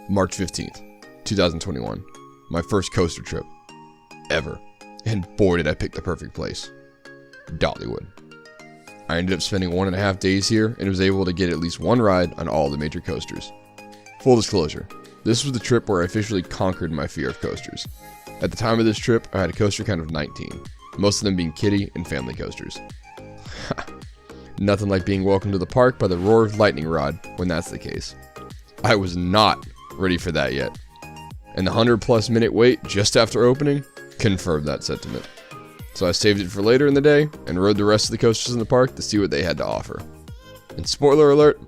March 15th, 2021. My first coaster trip ever. And boy did I pick the perfect place. Dollywood. I ended up spending 1.5 days here and was able to get at least one ride on all the major coasters. Full disclosure, this was the trip where I officially conquered my fear of coasters. At the time of this trip, I had a coaster count of 19, most of them being kiddie and family coasters. Nothing like being welcomed to the park by the roar of lightning rod when that's the case. I was not ready for that yet, and the 100+ minute wait just after opening confirmed that sentiment. So I saved it for later in the day and rode the rest of the coasters in the park to see what they had to offer. And spoiler alert,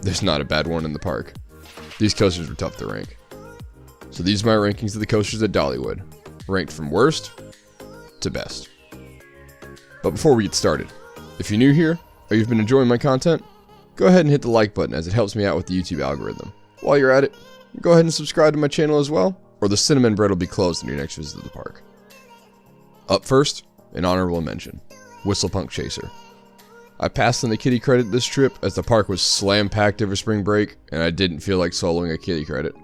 there's not a bad one in the park. These coasters were tough to rank. So these are my rankings of the coasters at Dollywood, ranked from worst to best. But before we get started, if you're new here or you've been enjoying my content, go ahead and hit the like button as it helps me out with the YouTube algorithm. While you're at it, go ahead and subscribe to my channel as well, or the cinnamon bread will be closed on your next visit to the park. Up first, an honorable mention, Whistlepunk Chaser. I passed on the kiddie credit this trip as the park was slam-packed over spring break and I didn't feel like soloing a kiddie credit.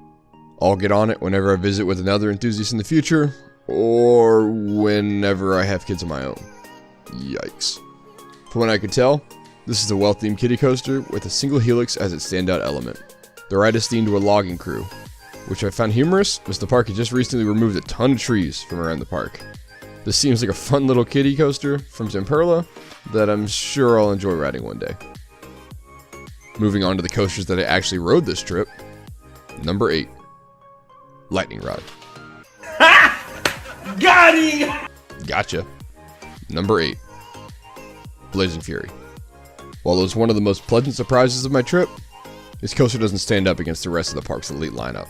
I'll get on it whenever I visit with another enthusiast in the future, or whenever I have kids of my own. Yikes. From what I could tell, this is a well-themed kiddie coaster with a single helix as its standout element. The ride is themed to a logging crew, which I found humorous as the park had just recently removed a ton of trees from around the park. This seems like a fun little kiddie coaster from Zamperla that I'm sure I'll enjoy riding one day. Moving on to the coasters that I actually rode this trip. Number 8. Lightning Rod. Ha! Got him! Gotcha. Number 8. Blazing Fury. While it was one of the most pleasant surprises of my trip, this coaster doesn't stand up against the rest of the park's elite lineup.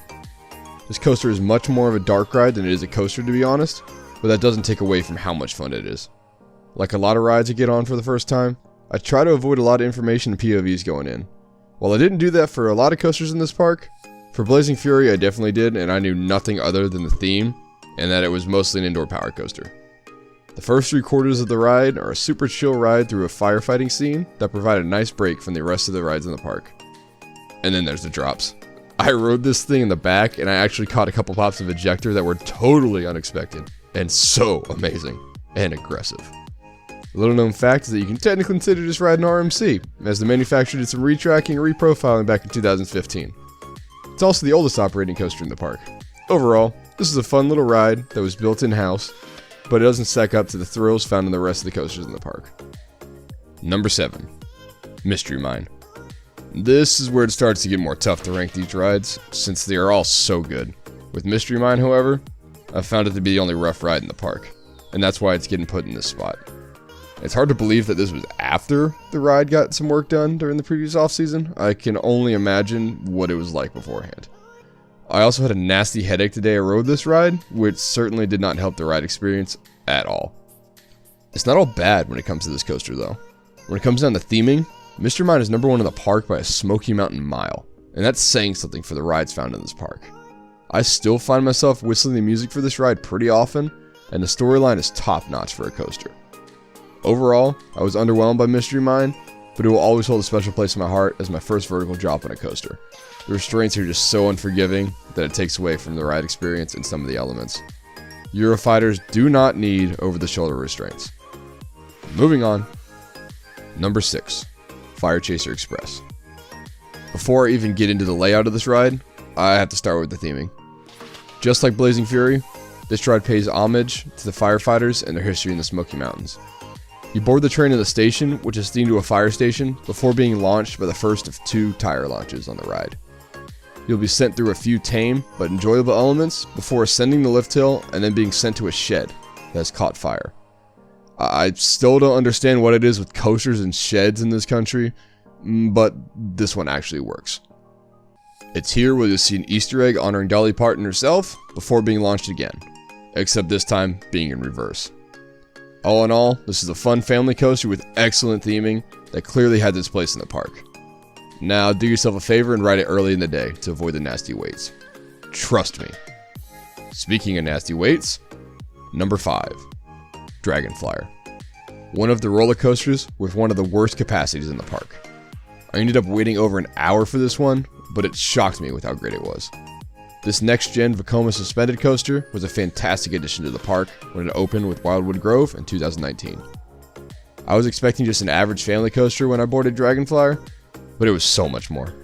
This coaster is much more of a dark ride than it is a coaster, to be honest, but that doesn't take away from how much fun it is. Like a lot of rides I get on for the first time, I try to avoid a lot of information and POVs going in. While I didn't do that for a lot of coasters in this park, for Blazing Fury I definitely did, and I knew nothing other than the theme, and that it was mostly an indoor power coaster. The first 3/4 of the ride are a super chill ride through a firefighting scene that provide a nice break from the rest of the rides in the park. And then there's the drops. I rode this thing in the back and I actually caught a couple pops of ejector that were totally unexpected and so amazing and aggressive. A little known fact is that you can technically consider this ride an RMC, as the manufacturer did some retracking and reprofiling back in 2015. It's also the oldest operating coaster in the park. Overall, this is a fun little ride that was built in-house, but it doesn't stack up to the thrills found in the rest of the coasters in the park. Number 7. Mystery Mine. This is where it starts to get more tough to rank these rides, since they are all so good. With Mystery Mine, however, I found it to be the only rough ride in the park, and that's why it's getting put in this spot. It's hard to believe that this was after the ride got some work done during the previous off-season. I can only imagine what it was like beforehand. I also had a nasty headache the day I rode this ride, which certainly did not help the ride experience at all. It's not all bad when it comes to this coaster though. When it comes down to theming, Mystery Mine is number 1 in the park by a Smoky Mountain mile, and that's saying something for the rides found in this park. I still find myself whistling the music for this ride pretty often, and the storyline is top-notch for a coaster. Overall, I was underwhelmed by Mystery Mine, but it will always hold a special place in my heart as my first vertical drop on a coaster. The restraints are just so unforgiving that it takes away from the ride experience and some of the elements. Eurofighters do not need over-the-shoulder restraints. Moving on. Number 6. FireChaser Express. Before I even get into the layout of this ride, I have to start with the theming. Just like Blazing Fury, this ride pays homage to the firefighters and their history in the Smoky Mountains. You board the train at the station, which is themed to a fire station, before being launched by the first of 2 tire launches on the ride. You'll be sent through a few tame but enjoyable elements before ascending the lift hill and then being sent to a shed that has caught fire. I still don't understand what it is with coasters and sheds in this country, but this one actually works. It's here where you'll see an Easter egg honoring Dolly Parton herself before being launched again, except this time being in reverse. All in all, this is a fun family coaster with excellent theming that clearly had its place in the park. Now do yourself a favor and ride it early in the day to avoid the nasty waits. Trust me. Speaking of nasty waits, number 5, Dragonflyer. One of the roller coasters with one of the worst capacities in the park. I ended up waiting over an hour for this one, but it shocked me with how great it was. This next-gen Vekoma suspended coaster was a fantastic addition to the park when it opened with Wildwood Grove in 2019. I was expecting just an average family coaster when I boarded Dragonflyer, but it was so much more.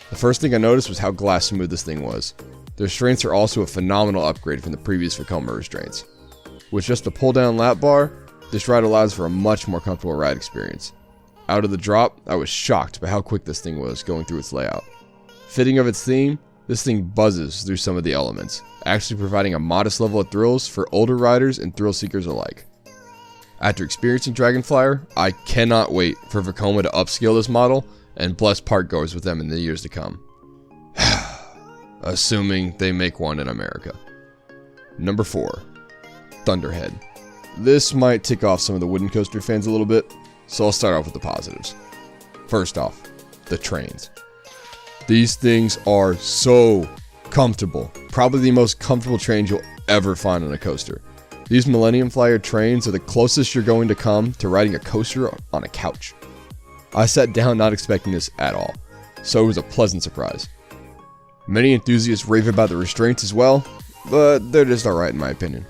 The first thing I noticed was how glass smooth this thing was. The restraints are also a phenomenal upgrade from the previous Vekoma restraints. With just a pull-down lap bar, this ride allows for a much more comfortable ride experience. Out of the drop, I was shocked by how quick this thing was going through its layout. Fitting of its theme, this thing buzzes through some of the elements, actually providing a modest level of thrills for older riders and thrill seekers alike. After experiencing Dragonflyer, I cannot wait for Vekoma to upscale this model and bless parkgoers with them in the years to come. Assuming they make one in America. Number 4. Thunderhead. This might tick off some of the wooden coaster fans a little bit, so I'll start off with the positives. First off, the trains. These things are so comfortable. Probably the most comfortable trains you'll ever find on a coaster. These Millennium Flyer trains are the closest you're going to come to riding a coaster on a couch. I sat down not expecting this at all, so it was a pleasant surprise. Many enthusiasts rave about the restraints as well, but they're just alright in my opinion.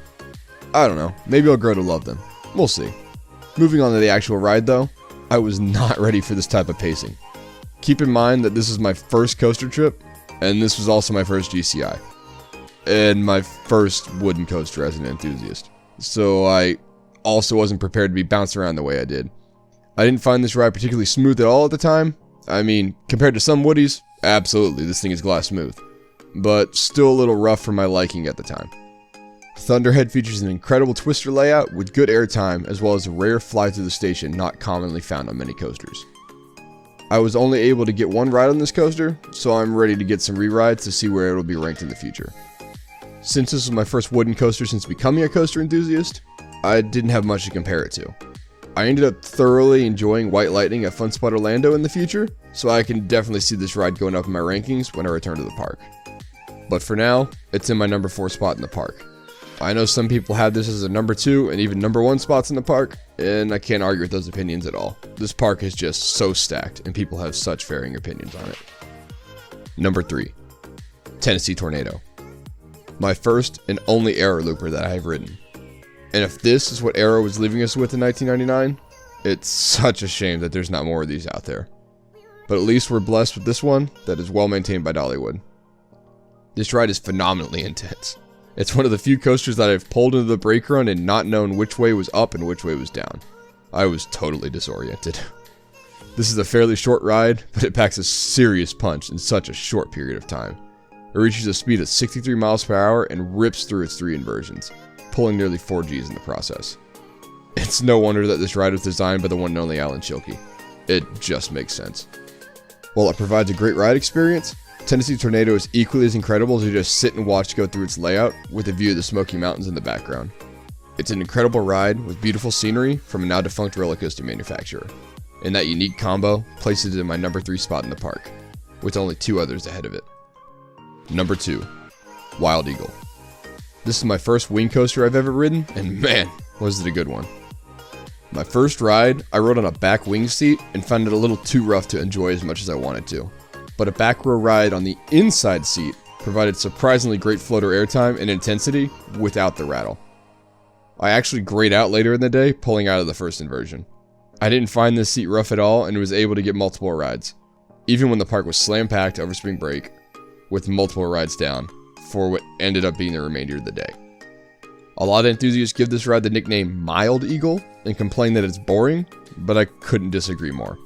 I don't know, maybe I'll grow to love them. We'll see. Moving on to the actual ride though, I was not ready for this type of pacing. Keep in mind that this is my first coaster trip, and this was also my first GCI. And my first wooden coaster as an enthusiast. So I also wasn't prepared to be bounced around the way I did. I didn't find this ride particularly smooth at all at the time. I mean, compared to some woodies, absolutely, this thing is glass smooth. But still a little rough for my liking at the time. Thunderhead features an incredible twister layout with good airtime as well as a rare fly through the station not commonly found on many coasters. I was only able to get one ride on this coaster, so I'm ready to get some re-rides to see where it will be ranked in the future. Since this was my first wooden coaster since becoming a coaster enthusiast, I didn't have much to compare it to. I ended up thoroughly enjoying White Lightning at Fun Spot Orlando in the future, so I can definitely see this ride going up in my rankings when I return to the park. But for now, it's in my number 4 spot in the park. I know some people have this as a number 2 and even number 1 spots in the park, and I can't argue with those opinions at all. This park is just so stacked, and people have such varying opinions on it. Number 3. Tennessee Tornado. My first and only Arrow looper that I have ridden. And if this is what Arrow was leaving us with in 1999, it's such a shame that there's not more of these out there. But at least we're blessed with this one that is well maintained by Dollywood. This ride is phenomenally intense. It's one of the few coasters that I've pulled into the brake run and not known which way was up and which way was down. I was totally disoriented. This is a fairly short ride, but it packs a serious punch in such a short period of time. It reaches a speed of 63 miles per hour and rips through its 3 inversions, pulling nearly 4 Gs in the process. It's no wonder that this ride was designed by the one and only Alan Schilke. It just makes sense. While it provides a great ride experience, Tennessee Tornado is equally as incredible to just sit and watch go through its layout with a view of the Smoky Mountains in the background. It's an incredible ride with beautiful scenery from a now defunct roller coaster manufacturer, and that unique combo places it in my number 3 spot in the park, with only 2 others ahead of it. Number 2. Wild Eagle. This is my first wing coaster I've ever ridden, and man, was it a good one. My first ride, I rode on a back wing seat and found it a little too rough to enjoy as much as I wanted to. But a back row ride on the inside seat provided surprisingly great floater airtime and intensity without the rattle. I actually grayed out later in the day pulling out of the first inversion. I didn't find this seat rough at all and was able to get multiple rides, even when the park was slam packed over spring break, with multiple rides down for what ended up being the remainder of the day. A lot of enthusiasts give this ride the nickname Mild Eagle and complain that it's boring, but I couldn't disagree more.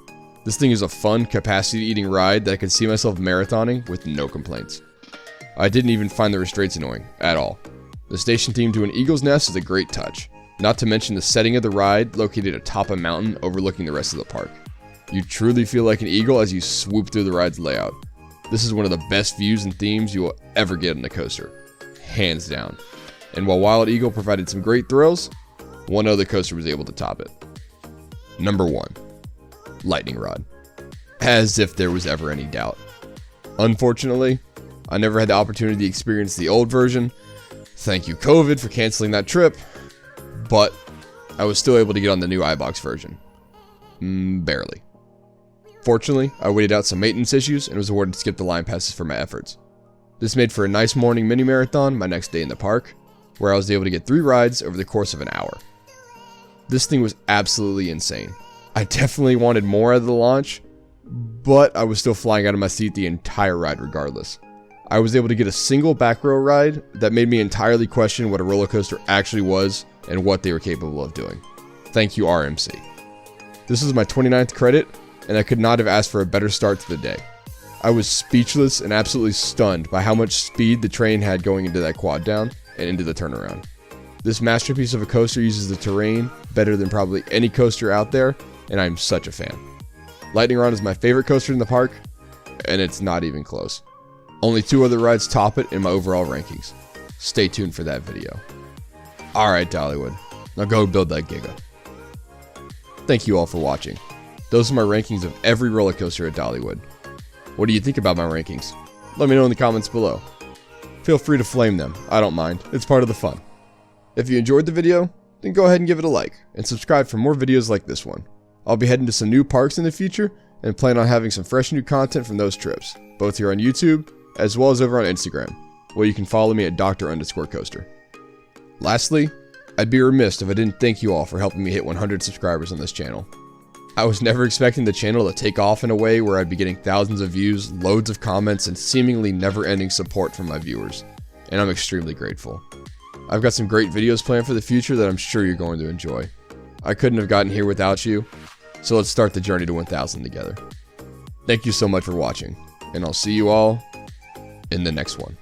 This thing is a fun, capacity-eating ride that I could see myself marathoning with no complaints. I didn't even find the restraints annoying, at all. The station theme to an eagle's nest is a great touch, not to mention the setting of the ride located atop a mountain overlooking the rest of the park. You truly feel like an eagle as you swoop through the ride's layout. This is one of the best views and themes you will ever get on a coaster, hands down. And while Wild Eagle provided some great thrills, one other coaster was able to top it. Number 1. Lightning Rod. As if there was ever any doubt. Unfortunately, I never had the opportunity to experience the old version. Thank you, COVID, for canceling that trip. But I was still able to get on the new iBox version. Barely. Fortunately, I waited out some maintenance issues and was awarded skip the line passes for my efforts. This made for a nice morning mini marathon my next day in the park, where I was able to get 3 rides over the course of an hour. This thing was absolutely insane. I definitely wanted more out of the launch, but I was still flying out of my seat the entire ride regardless. I was able to get a single back row ride that made me entirely question what a roller coaster actually was and what they were capable of doing. Thank you, RMC. This was my 29th credit, and I could not have asked for a better start to the day. I was speechless and absolutely stunned by how much speed the train had going into that quad down and into the turnaround. This masterpiece of a coaster uses the terrain better than probably any coaster out there, and I'm such a fan. Lightning Round is my favorite coaster in the park, and it's not even close. Only 2 other rides top it in my overall rankings. Stay tuned for that video. Alright Dollywood, now go build that Giga. Thank you all for watching. Those are my rankings of every roller coaster at Dollywood. What do you think about my rankings? Let me know in the comments below. Feel free to flame them, I don't mind, it's part of the fun. If you enjoyed the video, then go ahead and give it a like, and subscribe for more videos like this one. I'll be heading to some new parks in the future, and plan on having some fresh new content from those trips, both here on YouTube, as well as over on Instagram, where you can follow me at Dr_Coaster. Lastly, I'd be remiss if I didn't thank you all for helping me hit 100 subscribers on this channel. I was never expecting the channel to take off in a way where I'd be getting thousands of views, loads of comments, and seemingly never-ending support from my viewers, and I'm extremely grateful. I've got some great videos planned for the future that I'm sure you're going to enjoy. I couldn't have gotten here without you, so let's start the journey to 1000 together. Thank you so much for watching, and I'll see you all in the next one.